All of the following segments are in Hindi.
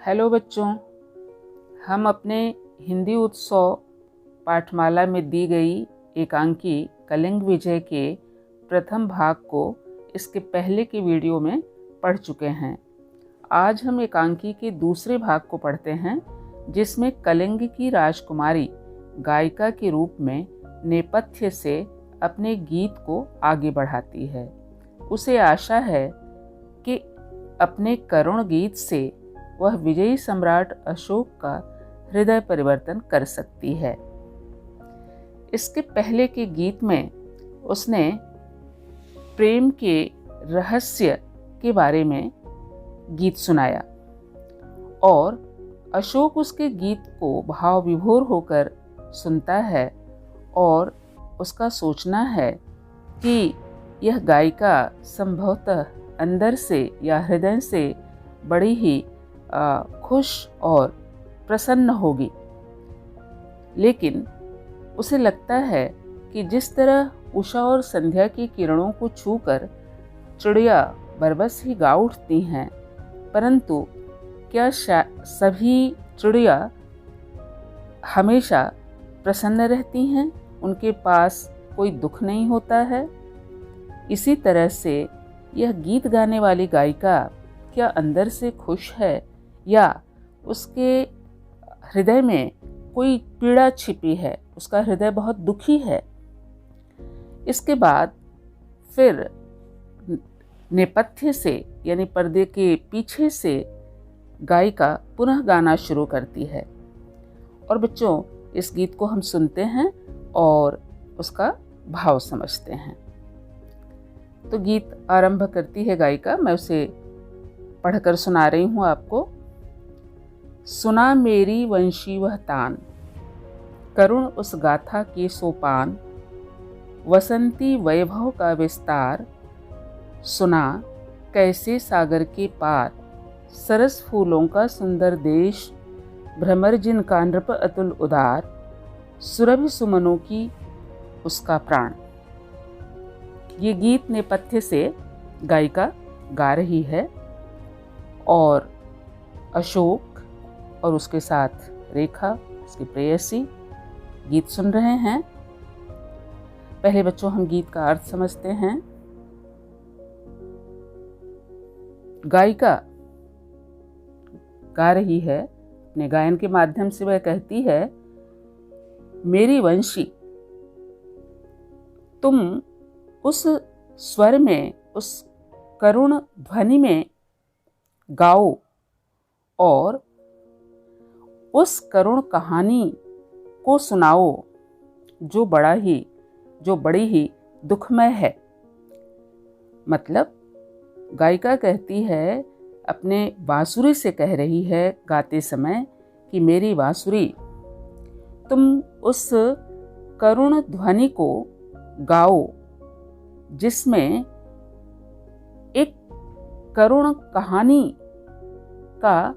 हेलो बच्चों, हम अपने हिंदी उत्सव पाठमाला में दी गई एकांकी कलिंग विजय के प्रथम भाग को इसके पहले के वीडियो में पढ़ चुके हैं। आज हम एकांकी के दूसरे भाग को पढ़ते हैं, जिसमें कलिंग की राजकुमारी गायिका के रूप में नेपथ्य से अपने गीत को आगे बढ़ाती है। उसे आशा है कि अपने करुण गीत से वह विजयी सम्राट अशोक का हृदय परिवर्तन कर सकती है। इसके पहले के गीत में उसने प्रेम के रहस्य के बारे में गीत सुनाया और अशोक उसके गीत को भाव विभोर होकर सुनता है और उसका सोचना है कि यह गायिका संभवतः अंदर से या हृदय से बड़ी ही खुश और प्रसन्न होगी। लेकिन उसे लगता है कि जिस तरह उषा और संध्या की किरणों को छूकर चिड़िया बरबस ही गा उठती हैं, परंतु क्या सभी चिड़िया हमेशा प्रसन्न रहती हैं? उनके पास कोई दुख नहीं होता है। इसी तरह से यह गीत गाने वाली गायिका क्या अंदर से खुश है या उसके हृदय में कोई पीड़ा छिपी है, उसका हृदय बहुत दुखी है। इसके बाद फिर नेपथ्य से यानी पर्दे के पीछे से गायिका पुनः गाना शुरू करती है और बच्चों इस गीत को हम सुनते हैं और उसका भाव समझते हैं। तो गीत आरंभ करती है गायिका। मैं उसे पढ़कर सुना रही हूँ आपको। सुना मेरी वंशी वह तान, करुण उस गाथा के सोपान, वसंती वैभव का विस्तार, सुना कैसे सागर के पार, सरस फूलों का सुंदर देश, भ्रमर जिनका नृप अतुल उदार, सुरभि सुमनों की उसका प्राण। ये गीत नेपथ्य से गायिका गा रही है और अशोक और उसके साथ रेखा, उसकी प्रेयसी, गीत सुन रहे हैं। पहले बच्चों हम गीत का अर्थ समझते हैं। गायिका गा रही है, अपने गायन के माध्यम से वह कहती है, मेरी वंशी तुम उस स्वर में, उस करुण ध्वनि में गाओ और उस करुण कहानी को सुनाओ जो बड़ी ही दुखमय है। मतलब गायिका कहती है, अपने बांसुरी से कह रही है गाते समय कि मेरी बांसुरी तुम उस करुण ध्वनि को गाओ जिसमें एक करुण कहानी का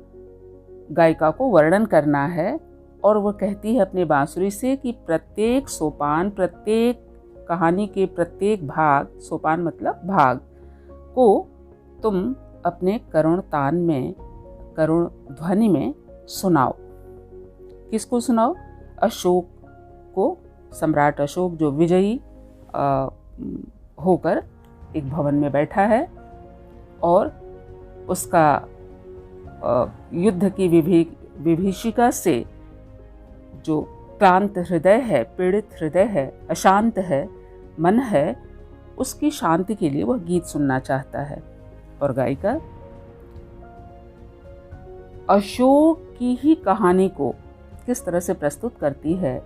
गायिका को वर्णन करना है। और वह कहती है अपने बांसुरी से कि प्रत्येक सोपान, प्रत्येक कहानी के प्रत्येक भाग, सोपान मतलब भाग, को तुम अपने करुण तान में, करुण ध्वनि में सुनाओ। किसको सुनाओ? अशोक को। सम्राट अशोक जो विजयी होकर एक भवन में बैठा है और उसका युद्ध की विभीषिका से जो क्लांत हृदय है, पीड़ित हृदय है, अशांत है, मन है, उसकी शांति के लिए वह गीत सुनना चाहता है। और गायिका अशोक की ही कहानी को किस तरह से प्रस्तुत करती है,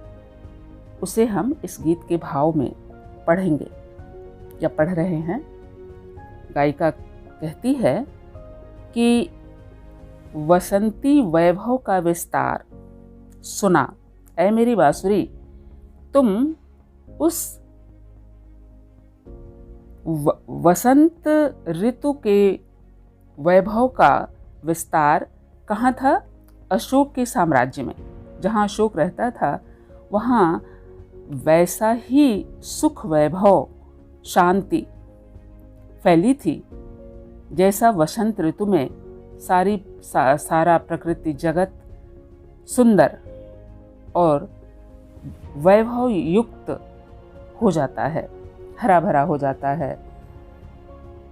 उसे हम इस गीत के भाव में पढ़ेंगे या पढ़ रहे हैं। गायिका कहती है कि वसंती वैभव का विस्तार, सुना ऐ मेरी बांसुरी तुम उस वसंत ऋतु के वैभव का विस्तार कहाँ था? अशोक के साम्राज्य में। जहाँ अशोक रहता था वहाँ वैसा ही सुख, वैभव, शांति फैली थी जैसा वसंत ऋतु में सारा प्रकृति जगत सुंदर और वैभव युक्त हो जाता है, हरा भरा हो जाता है।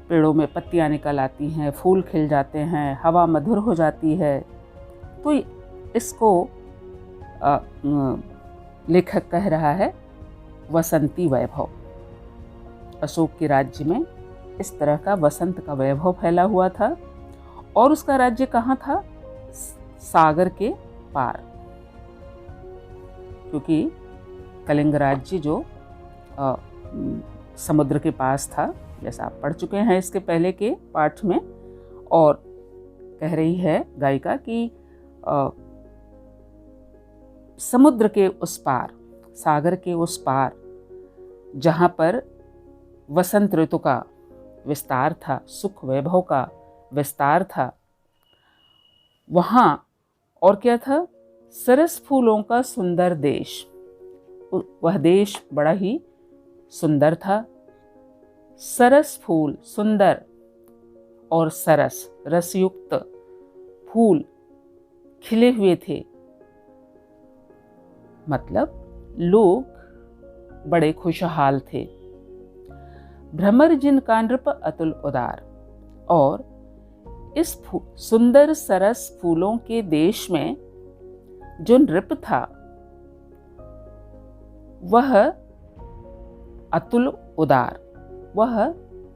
पेड़ों में पत्तियां निकल आती हैं, फूल खिल जाते हैं, हवा मधुर हो जाती है। तो इसको लेखक कह रहा है वसंती वैभव। अशोक के राज्य में इस तरह का वसंत का वैभव फैला हुआ था। और उसका राज्य कहाँ था? सागर के पार, क्योंकि कलिंग राज्य जो समुद्र के पास था, जैसा आप पढ़ चुके हैं इसके पहले के पाठ में। और कह रही है गायिका कि समुद्र के उस पार, सागर के उस पार, जहाँ पर वसंत ऋतु का विस्तार था, सुख वैभव का विस्तार था, वहाँ और क्या था? सरस फूलों का सुंदर देश। वह देश बड़ा ही सुंदर था। सरस फूल, सुंदर और सरस, रसयुक्त फूल खिले हुए थे। मतलब लोग बड़े खुशहाल थे। भ्रमर जिनका नृप अतुल उदार। और इस सुंदर सरस फूलों के देश में जो नृप था वह अतुल उदार, वह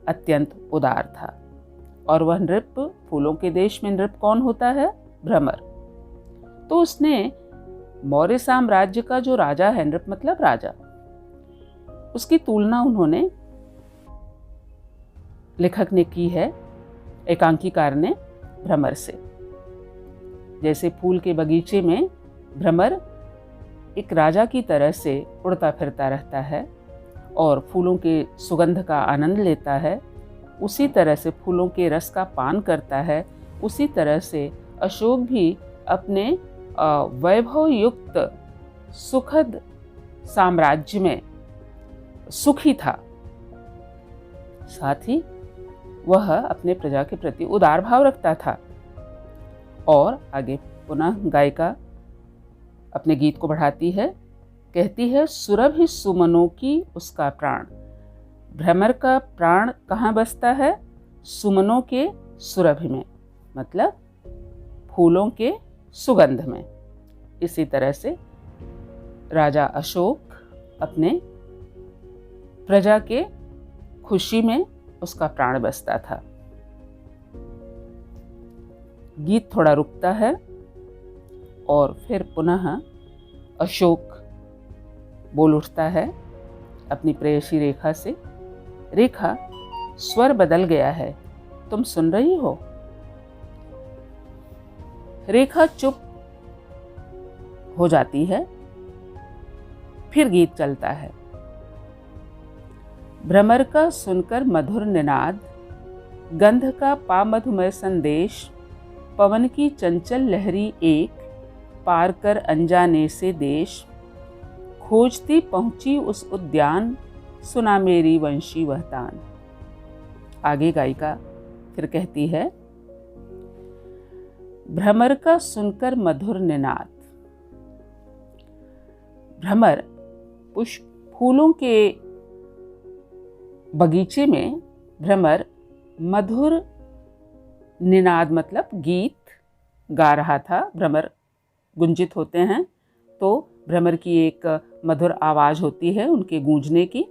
अत्यंत उदार था। और वह नृप, फूलों के देश में नृप कौन होता है? भ्रमर। तो उसने मौर्य साम्राज्य का जो राजा है, नृप मतलब राजा, उसकी तुलना उन्होंने, लेखक ने की है, एकांकीकार ने, भ्रमर से। जैसे फूल के बगीचे में भ्रमर एक राजा की तरह से उड़ता फिरता रहता है और फूलों के सुगंध का आनंद लेता है, उसी तरह से फूलों के रस का पान करता है, उसी तरह से अशोक भी अपने वैभव युक्त सुखद साम्राज्य में सुखी था। साथ ही वह अपने प्रजा के प्रति उदार भाव रखता था। और आगे पुनः गायिका अपने गीत को बढ़ाती है, कहती है, सुरभि सुमनों की उसका प्राण। भ्रमर का प्राण कहाँ बसता है? सुमनों के सुरभि में, मतलब फूलों के सुगंध में। इसी तरह से राजा अशोक अपने प्रजा के खुशी में उसका प्राण बसता था। गीत थोड़ा रुकता है और फिर पुनः अशोक बोल उठता है अपनी प्रेयसी रेखा से, रेखा, स्वर बदल गया है, तुम सुन रही हो? रेखा चुप हो जाती है। फिर गीत चलता है। भ्रमर का सुनकर मधुर निनाद, गंध का पा मधुमय संदेश, पवन की चंचल लहरी एक, पार कर अनजाने से देश, खोजती पहुंची उस उद्यान, सुना मेरी वंशी वह तान। आगे गायिका फिर कहती है, भ्रमर का सुनकर मधुर निनाद। भ्रमर पुष्प फूलों के बगीचे में भ्रमर मधुर निनाद मतलब गीत गा रहा था। भ्रमर गुंजित होते हैं तो भ्रमर की एक मधुर आवाज़ होती है उनके गूंजने की।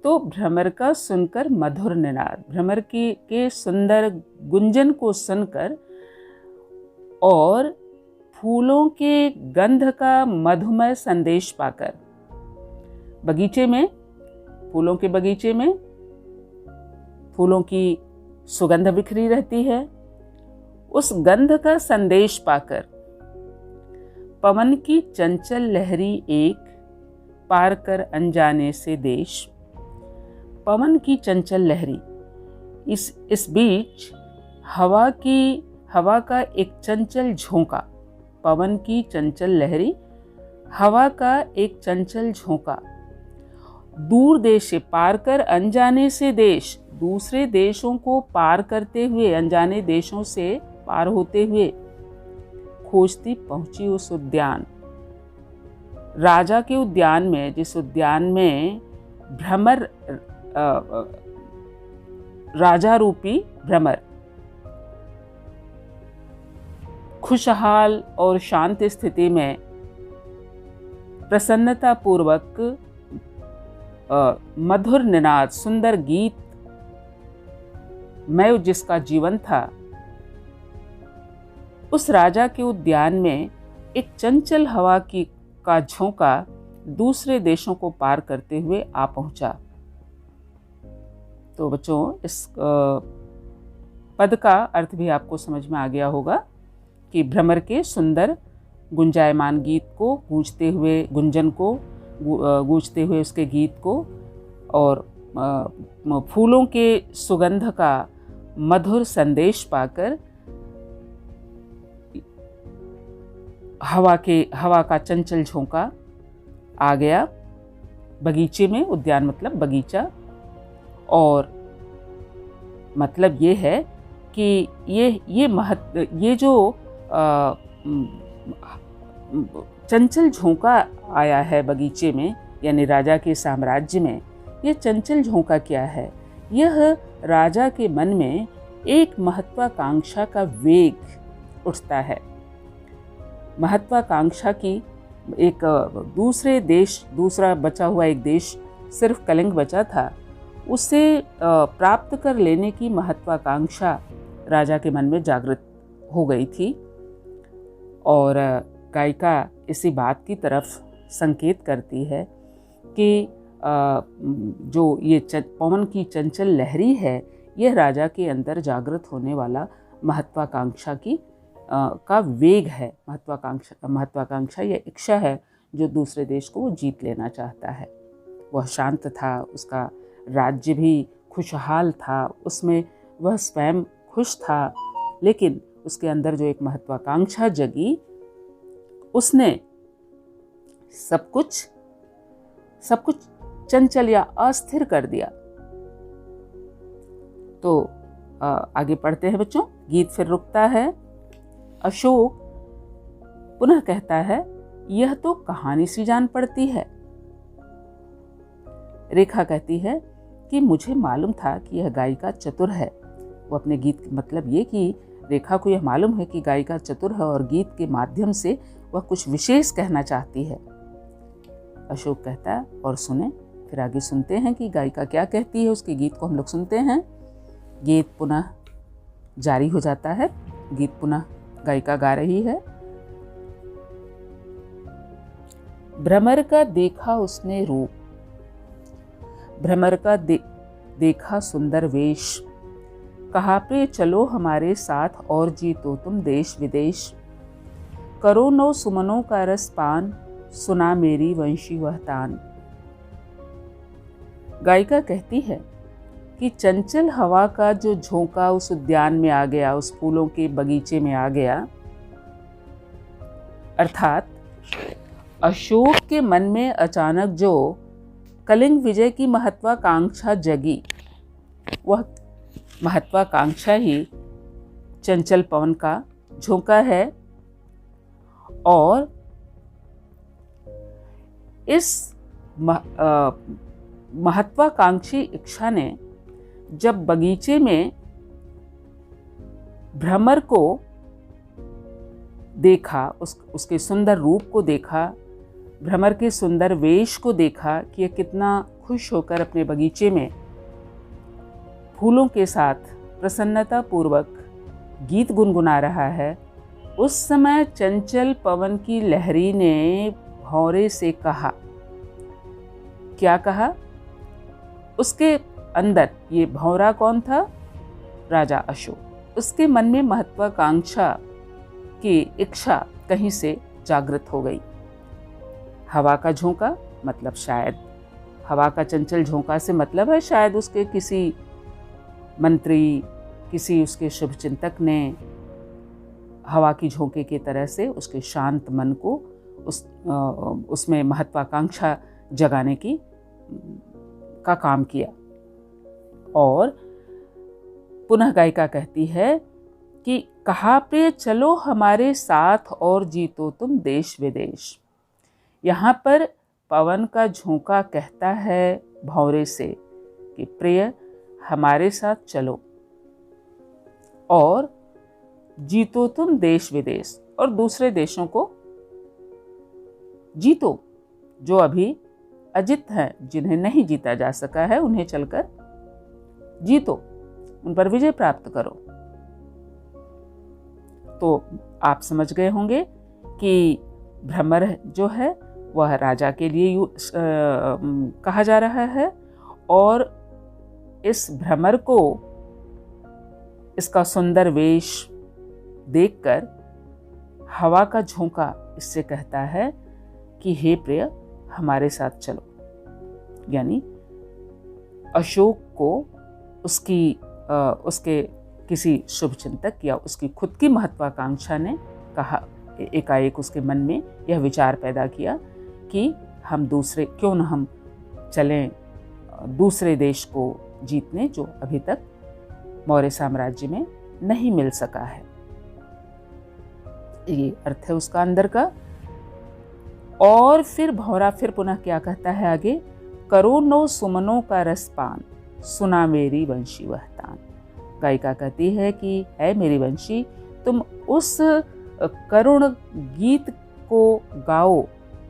तो भ्रमर का सुनकर मधुर निनाद, भ्रमर के सुंदर गुंजन को सुनकर और फूलों के गंध का मधुमय संदेश पाकर, बगीचे में, फूलों के बगीचे में फूलों की सुगंध बिखरी रहती है, उस गंध का संदेश पाकर पवन की चंचल लहरी एक, पार कर अनजाने से देश। पवन की चंचल लहरी, इस बीच हवा का एक चंचल झोंका, पवन की चंचल लहरी, हवा का एक चंचल झोंका, दूर देश से पार कर अनजाने से देश, दूसरे देशों को पार करते हुए, अनजाने देशों से पार होते हुए खोजती पहुंची उस उद्यान। राजा के उद्यान में, जिस उद्यान में भ्रमर, राजा रूपी भ्रमर खुशहाल और शांत स्थिति में प्रसन्नता पूर्वक मधुर निनाद, सुंदर गीत में जिसका जीवन था, उस राजा के उद्यान में एक चंचल हवा का झोंका दूसरे देशों को पार करते हुए आ पहुंचा। तो बच्चों, इस पद का अर्थ भी आपको समझ में आ गया होगा कि भ्रमर के सुंदर गुंजायमान गीत को गूंजते हुए, गुंजन को गूंजते हुए उसके गीत को, और फूलों के सुगंध का मधुर संदेश पाकर हवा का चंचल झोंका आ गया बगीचे में। उद्यान मतलब बगीचा, और मतलब ये है कि ये जो चंचल झोंका आया है बगीचे में, यानी राजा के साम्राज्य में, ये चंचल झोंका क्या है? यह राजा के मन में एक महत्वाकांक्षा का वेग उठता है। महत्वाकांक्षा की एक दूसरा बचा हुआ एक देश सिर्फ कलिंग बचा था, उसे प्राप्त कर लेने की महत्वाकांक्षा राजा के मन में जागृत हो गई थी। और गायिका इसी बात की तरफ संकेत करती है कि जो ये पवन की चंचल लहरी है, यह राजा के अंदर जागृत होने वाला महत्वाकांक्षा का वेग है। महत्वाकांक्षा या इच्छा है जो दूसरे देश को वो जीत लेना चाहता है। वह शांत था, उसका राज्य भी खुशहाल था, उसमें वह स्वयं खुश था, लेकिन उसके अंदर जो एक महत्वाकांक्षा जगी, उसने सब कुछ चंचल या अस्थिर कर दिया। तो आगे पढ़ते हैं बच्चों। गीत फिर रुकता है। अशोक पुनः कहता है, यह तो कहानी सी जान पड़ती है। रेखा कहती है कि मुझे मालूम था कि यह गायिका चतुर है। वो अपने गीत, मतलब ये कि रेखा को यह मालूम है कि गायिका चतुर है और गीत के माध्यम से वह कुछ विशेष कहना चाहती है। अशोक कहता है, और सुने, फिर आगे सुनते हैं कि गायिका क्या कहती है। उसके गीत को हम लोग सुनते हैं। गीत पुनः जारी हो जाता है। गीत पुनः गायिका गा रही है। भ्रमर का देखा उसने रूप, भ्रमर का देखा सुंदर वेश, कहा पे चलो हमारे साथ और जीतो तुम देश विदेश, करो नो सुमनों का रस पान, सुना मेरी वंशी वह तान। गायिका कहती है कि चंचल हवा का जो झोंका उस उद्यान में आ गया, उस फूलों के बगीचे में आ गया, अर्थात अशोक के मन में अचानक जो कलिंग विजय की महत्वाकांक्षा जगी, वह महत्वाकांक्षा ही चंचल पवन का झोंका है। और इस महत्वाकांक्षी इच्छा ने जब बगीचे में भ्रमर को देखा, उसके सुंदर रूप को देखा, भ्रमर के सुंदर वेश को देखा कि यह कितना खुश होकर अपने बगीचे में फूलों के साथ प्रसन्नता पूर्वक गीत गुनगुना रहा है, उस समय चंचल पवन की लहरी ने भौरे से कहा। क्या कहा? उसके अंदर, ये भौरा कौन था? राजा अशोक। उसके मन में महत्वाकांक्षा की इच्छा कहीं से जागृत हो गई। हवा का झोंका मतलब शायद, हवा का चंचल झोंका से मतलब है शायद उसके किसी मंत्री, किसी उसके शुभचिंतक ने हवा की झोंके की तरह से उसके शांत मन को उसमें महत्वाकांक्षा जगाने का काम किया। और पुनः गायिका कहती है कि कहा प्रिय चलो हमारे साथ और जीतो तुम देश विदेश। यहाँ पर पवन का झोंका कहता है भंवरे से कि प्रिय हमारे साथ चलो और जीतो तुम देश विदेश, और दूसरे देशों को जीतो। जो अभी अजित हैं, जिन्हें नहीं जीता जा सका है, उन्हें चलकर जीतो, उन पर विजय प्राप्त करो। तो आप समझ गए होंगे कि भ्रमर जो है वह राजा के लिए कहा जा रहा है, और इस भ्रमर को इसका सुंदर वेश देखकर हवा का झोंका इससे कहता है कि हे प्रिय हमारे साथ चलो। यानी अशोक को उसके किसी शुभ चिंतक या उसकी खुद की महत्वाकांक्षा ने कहा, एकाएक उसके मन में यह विचार पैदा किया कि हम क्यों न हम चलें दूसरे देश को जीतने, जो अभी तक मौर्य साम्राज्य में नहीं मिल सका है। ये अर्थ है उसका अंदर का। और फिर भौरा फिर पुनः क्या कहता है आगे, करो नो सुमनों का रसपान, सुना मेरी वंशी वह तान। गायिका कहती है कि है मेरी वंशी, तुम उस करुण गीत को गाओ,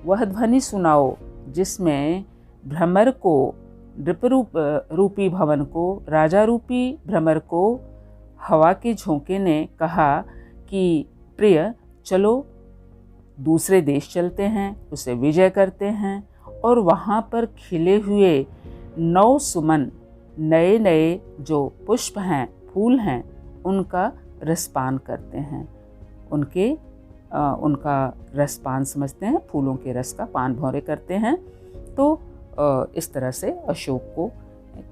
वह ध्वनि सुनाओ जिसमें भ्रमर को, रूपी भवन को, राजा रूपी भ्रमर को हवा के झोंके ने कहा कि प्रिय चलो दूसरे देश चलते हैं, उसे विजय करते हैं, और वहाँ पर खिले हुए 9 सुमन, नए नए जो पुष्प हैं, फूल हैं, उनका रसपान करते हैं। उनका रसपान समझते हैं, फूलों के रस का पान भौरे करते हैं। तो इस तरह से अशोक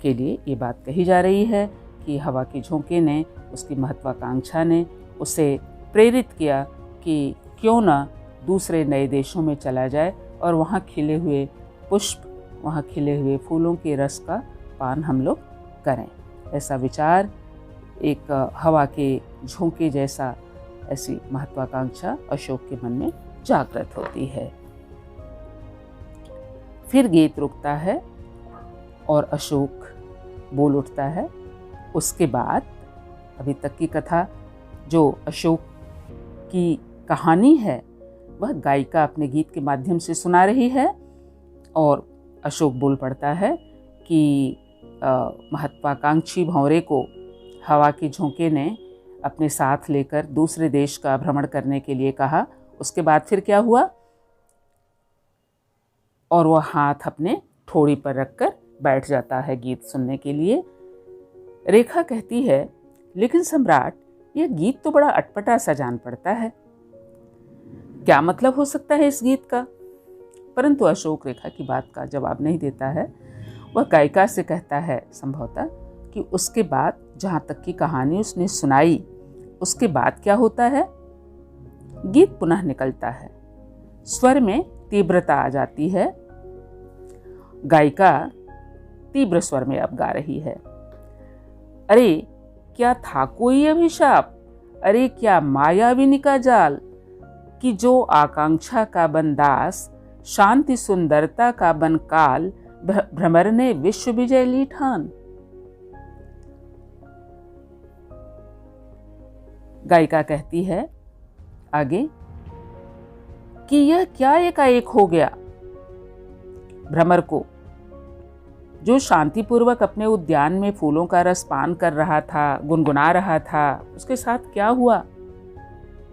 के लिए ये बात कही जा रही है कि हवा के झोंके ने, उसकी महत्वाकांक्षा ने उसे प्रेरित किया कि क्यों ना दूसरे नए देशों में चला जाए और वहाँ खिले हुए पुष्प, वहाँ खिले हुए फूलों के रस का पान हम लोग करें। ऐसा विचार, एक हवा के झोंके जैसा, ऐसी महत्वाकांक्षा अशोक के मन में जागृत होती है। फिर गीत रुकता है और अशोक बोल उठता है। उसके बाद अभी तक की कथा, जो अशोक की कहानी है, वह गायिका अपने गीत के माध्यम से सुना रही है, और अशोक बोल पड़ता है कि महत्वाकांक्षी भंवरे को हवा के झोंके ने अपने साथ लेकर दूसरे देश का भ्रमण करने के लिए कहा। उसके बाद फिर क्या हुआ, और वह हाथ अपने ठोड़ी पर रखकर बैठ जाता है गीत सुनने के लिए। रेखा कहती है, लेकिन सम्राट, यह गीत तो बड़ा अटपटा सा जान पड़ता है, क्या मतलब हो सकता है इस गीत का? परंतु अशोक रेखा की बात का जवाब नहीं देता है। वह गायिका से कहता है संभवतः कि उसके बाद, जहाँ तक की कहानी उसने सुनाई, उसके बाद क्या होता है, गीत पुनः निकलता है, स्वर में तीव्रता आ जाती है। गायिका तीव्र स्वर में अब गा रही है, अरे क्या था कोई अभिशाप, अरे क्या मायाविनी का जाल, कि जो आकांक्षा का बंदास, शांति सुंदरता का बन काल, भ्रमर ने विश्व विजय ली ठान। गायिका कहती है आगे कि यह क्या एकाएक हो गया, भ्रमर को, जो शांतिपूर्वक अपने उद्यान में फूलों का रस पान कर रहा था, गुनगुना रहा था, उसके साथ क्या हुआ,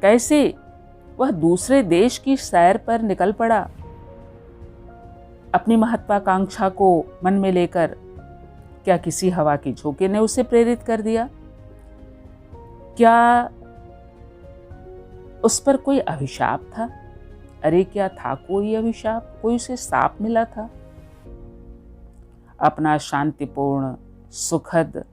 कैसे वह दूसरे देश की सैर पर निकल पड़ा, अपनी महत्वाकांक्षा को मन में लेकर? क्या किसी हवा के झोंके ने उसे प्रेरित कर दिया? क्या उस पर कोई अभिशाप था? अरे क्या था कोई अभिशाप, कोई उसे शाप मिला था? अपना शांतिपूर्ण सुखद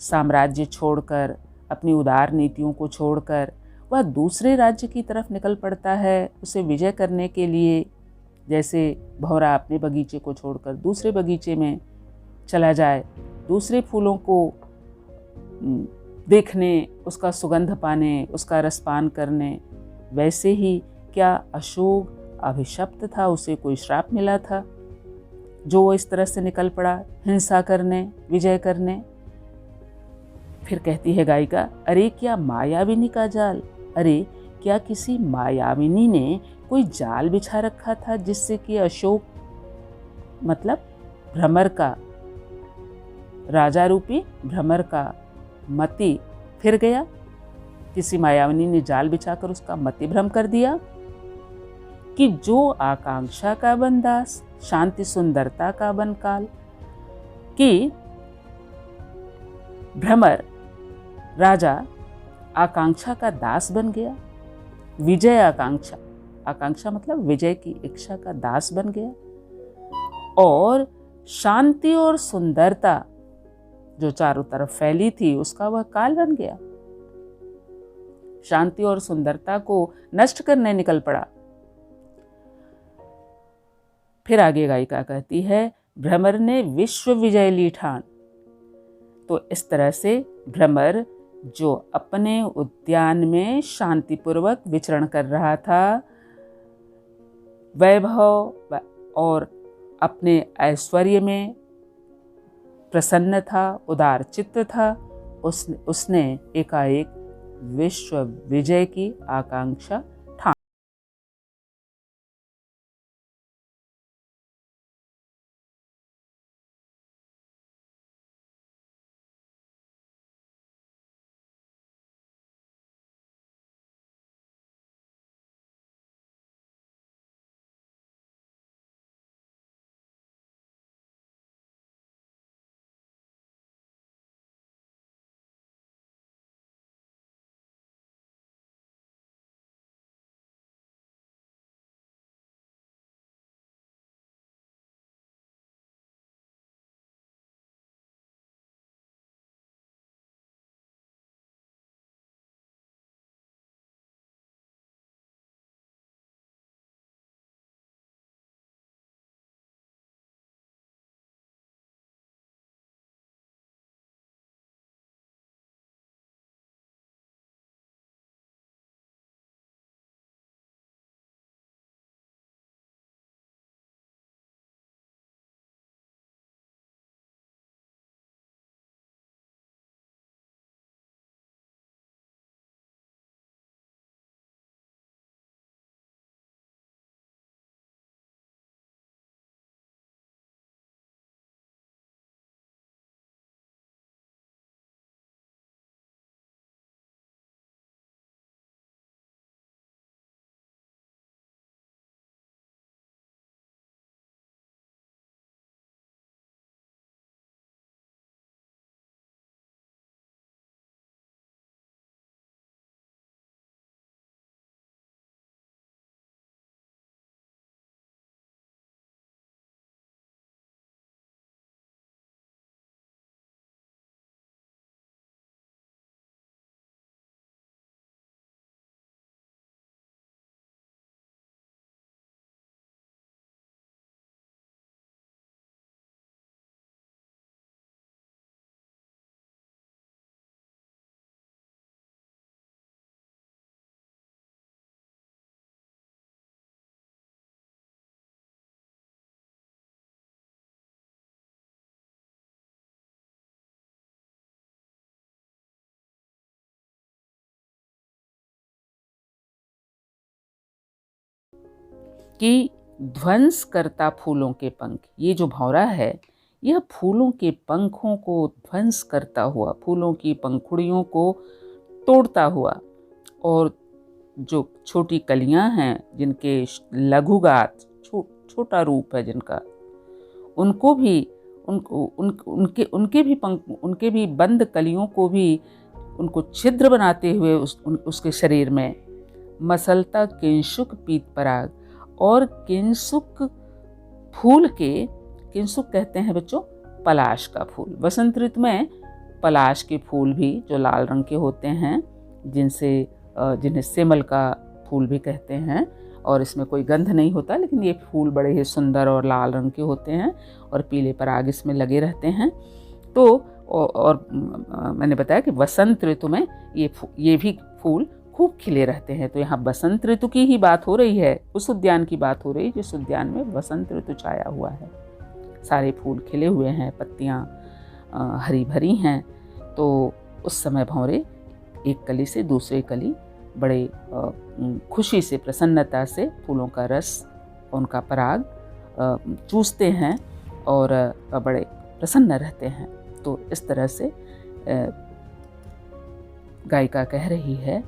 साम्राज्य छोड़कर, अपनी उदार नीतियों को छोड़कर वह दूसरे राज्य की तरफ निकल पड़ता है उसे विजय करने के लिए। जैसे भौरा अपने बगीचे को छोड़कर दूसरे बगीचे में चला जाए, दूसरे फूलों को देखने, उसका सुगंध पाने, उसका रसपान करने। वैसे ही क्या अशोक अभिशप्त था, उसे कोई श्राप मिला था जो वो इस तरह से निकल पड़ा हिंसा करने, विजय करने? फिर कहती है गायिका, अरे क्या मायाविनी का जाल, अरे क्या किसी मायाविनी ने कोई जाल बिछा रखा था जिससे कि अशोक मतलब भ्रमर का, राजा रूपी भ्रमर का मति फिर गया। किसी मायाविनी ने जाल बिछाकर उसका मति भ्रम कर दिया कि जो आकांक्षा का बंदास, शांति सुंदरता का बनकाल, कि भ्रमर राजा आकांक्षा का दास बन गया। विजय आकांक्षा, आकांक्षा मतलब विजय की इच्छा का दास बन गया। और शांति और सुंदरता जो चारों तरफ फैली थी उसका वह काल बन गया। शांति और सुंदरता को नष्ट करने निकल पड़ा। फिर आगे गायिका कहती है, भ्रमर ने विश्व विजय ली ठान। तो इस तरह से भ्रमर जो अपने उद्यान में शांतिपूर्वक विचरण कर रहा था, वैभव और अपने ऐश्वर्य में प्रसन्न था, उदार चित्त था, उसने एकाएक विश्व विजय की आकांक्षा ठान। कि ध्वंस करता फूलों के पंख, ये जो भौरा है यह फूलों के पंखों को ध्वंस करता हुआ, फूलों की पंखुड़ियों को तोड़ता हुआ, और जो छोटी कलियां हैं जिनके लघुगात, छोटा रूप है जिनका, उनको भी उनके भी बंद कलियों को भी उनको छिद्र बनाते हुए उसके शरीर में मसलता किंशुक पीत पराग, और किंशुक फूल के, किंशुक कहते हैं बच्चों पलाश का फूल। वसंत ऋतु में पलाश के फूल भी जो लाल रंग के होते हैं, जिन्हें सेमल का फूल भी कहते हैं, और इसमें कोई गंध नहीं होता, लेकिन ये फूल बड़े ही सुंदर और लाल रंग के होते हैं और पीले पराग इसमें लगे रहते हैं। तो और मैंने बताया कि वसंत ऋतु में ये भी फूल खूब खिले रहते हैं। तो यहाँ बसंत ऋतु की ही बात हो रही है, उस उद्यान की बात हो रही है जिस उद्यान में वसंत ऋतु छाया हुआ है। सारे फूल खिले हुए हैं, पत्तियाँ हरी भरी हैं। तो उस समय भंवरे एक कली से दूसरे कली बड़े खुशी से, प्रसन्नता से फूलों का रस, उनका पराग चूसते हैं और बड़े प्रसन्न रहते हैं। तो इस तरह से गायिका कह रही है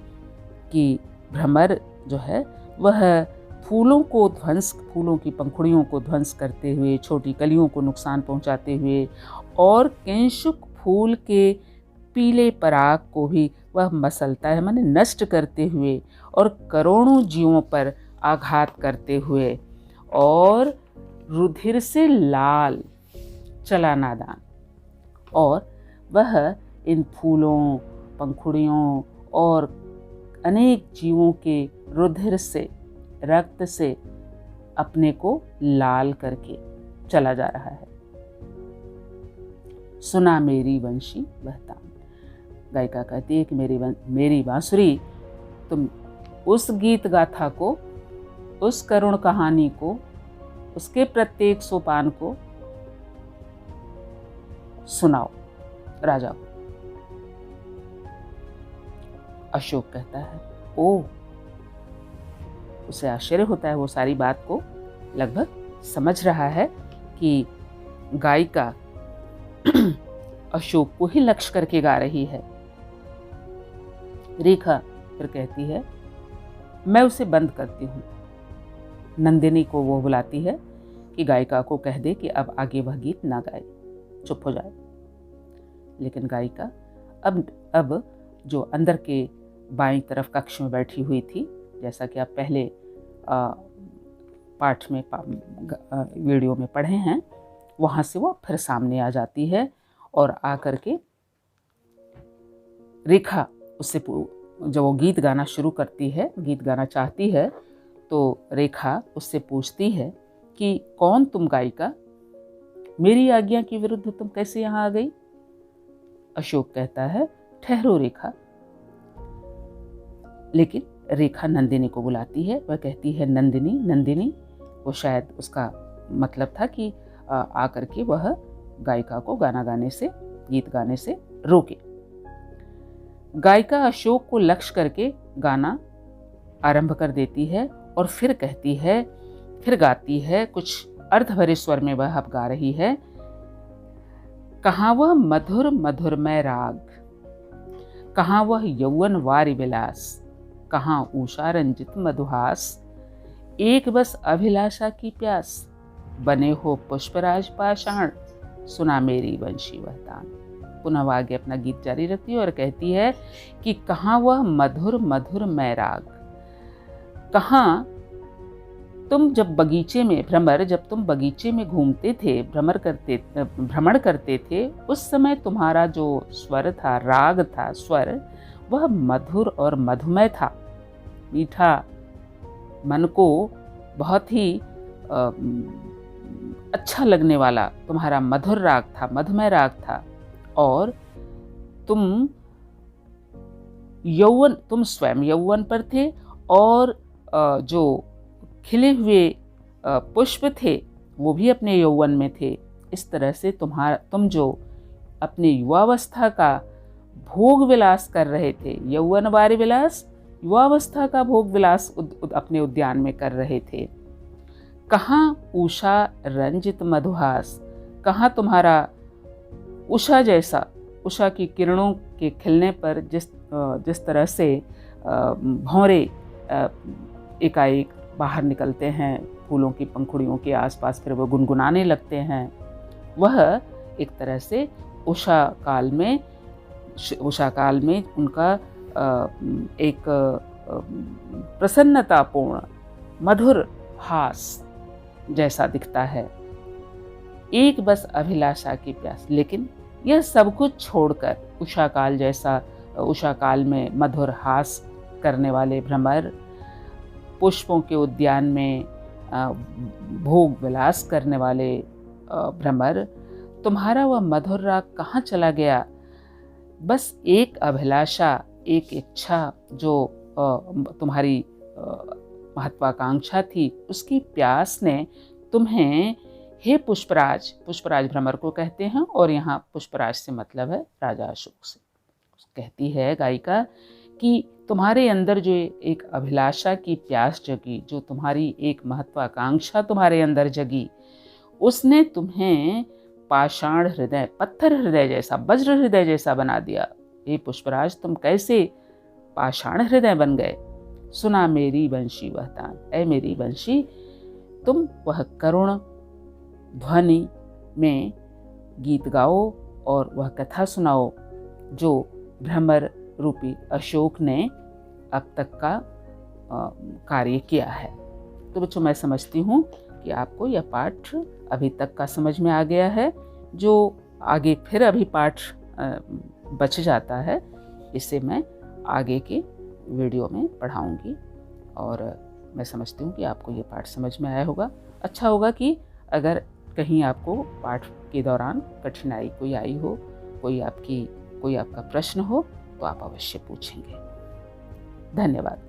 कि भ्रमर जो है वह फूलों की पंखुड़ियों को ध्वंस करते हुए, छोटी कलियों को नुकसान पहुंचाते हुए और कैंशुक फूल के पीले पराग को भी वह मसलता है, माने नष्ट करते हुए, और करोड़ों जीवों पर आघात करते हुए, और रुधिर से लाल चला नादान। और वह इन फूलों, पंखुड़ियों और अनेक जीवों के रुधिर से, रक्त से अपने को लाल करके चला जा रहा है। सुना मेरी वंशी वह तान। गायिका कहती है कि मेरी बांसुरी, तुम उस गीत गाथा को, उस करुण कहानी को, उसके प्रत्येक सोपान को सुनाओ राजा को। अशोक कहता है, ओ, उसे आश्चर्य होता है, वो सारी बात को लगभग समझ रहा है कि गायिका अशोक को ही लक्ष्य करके गा रही है। रेखा फिर कहती है, मैं उसे बंद करती हूँ। नंदिनी को वो बुलाती है कि गायिका को कह दे कि अब आगे वह गीत ना गाए, चुप हो जाए। लेकिन गायिका अब जो अंदर के बाईं तरफ कक्ष में बैठी हुई थी, जैसा कि आप पहले पाठ में वीडियो में पढ़े हैं, वहाँ से वो फिर सामने आ जाती है और आकर के रेखा उससे, जब वो गीत गाना शुरू करती है, गीत गाना चाहती है, तो रेखा उससे पूछती है कि कौन तुम गायिका, मेरी आज्ञा के विरुद्ध तुम कैसे यहाँ आ गई? अशोक कहता है, ठहरो रेखा। लेकिन रेखा नंदिनी को बुलाती है। वह कहती है, नंदिनी नंदिनी। वो शायद उसका मतलब था कि आकर के वह गायिका को गाना गाने से, गीत गाने से रोके। गायिका अशोक को लक्ष्य करके गाना आरंभ कर देती है और फिर कहती है, फिर गाती है, कुछ अर्थ भरे स्वर में वह अब गा रही है। कहाँ वह मधुर मधुरमय राग, कहाँ वह यौवन वारि विलास, कहाँ उषा रंजित मधुहास, एक बस अभिलाषा की प्यास, बने हो पुष्पराज पाषाण, सुना मेरी वंशी वह तान। पुनः आगे अपना गीत जारी रखती है और कहती है कि कहाँ वह मधुर मधुरमय राग, कहाँ तुम जब बगीचे में, भ्रमर, जब तुम बगीचे में घूमते थे, भ्रमण करते थे, उस समय तुम्हारा जो स्वर था, राग था, स्वर, वह मधुर और मधुमय था, मीठा, मन को बहुत ही अच्छा लगने वाला तुम्हारा मधुर राग था, मधुमय राग था। और तुम स्वयं यौवन पर थे और जो खिले हुए पुष्प थे वो भी अपने यौवन में थे। इस तरह से तुम जो अपने युवावस्था का भोग विलास कर रहे थे, यौवन वारि विलास, युवावस्था का भोग विलास अपने उद्यान में कर रहे थे। कहाँ उषा रंजित मधुहास, कहाँ उषा जैसा, उषा की किरणों के खिलने पर जिस तरह से भंवरे एकाएक बाहर निकलते हैं फूलों की पंखुड़ियों के आसपास, फिर वो गुनगुनाने लगते हैं, वह एक तरह से उषा काल में उनका एक प्रसन्नतापूर्ण मधुर हास जैसा दिखता है। एक बस अभिलाषा की प्यास। लेकिन यह सब कुछ छोड़कर उषा काल में मधुर हास करने वाले भ्रमर, पुष्पों के उद्यान में भोग विलास करने वाले भ्रमर, तुम्हारा वह मधुर राग कहाँ चला गया? बस एक अभिलाषा, एक इच्छा जो तुम्हारी महत्वाकांक्षा थी, उसकी प्यास ने तुम्हें, हे पुष्पराज, पुष्पराज भ्रमर को कहते हैं और यहाँ पुष्पराज से मतलब है राजा अशोक से। कहती है गायिका कि तुम्हारे अंदर जो एक अभिलाषा की प्यास जगी, जो तुम्हारी एक महत्वाकांक्षा तुम्हारे अंदर जगी, उसने तुम्हें पाषाण हृदय, पत्थर हृदय जैसा, वज्र हृदय जैसा बना दिया। हे पुष्पराज, तुम कैसे पाषाण हृदय बन गए? सुना मेरी बंशी वह तान, ऐ मेरी बंशी, तुम वह करुण ध्वनि में गीत गाओ और वह कथा सुनाओ जो भ्रमर रूपी अशोक ने अब तक का कार्य किया है। तो बच्चों, मैं समझती हूँ कि आपको यह पाठ अभी तक का समझ में आ गया है। जो आगे फिर अभी पाठ बच जाता है, इसे मैं आगे के वीडियो में पढ़ाऊँगी और मैं समझती हूँ कि आपको ये पाठ समझ में आया होगा। अच्छा होगा कि अगर कहीं आपको पाठ के दौरान कठिनाई कोई आई हो, कोई आपका प्रश्न हो, तो आप अवश्य पूछेंगे। धन्यवाद।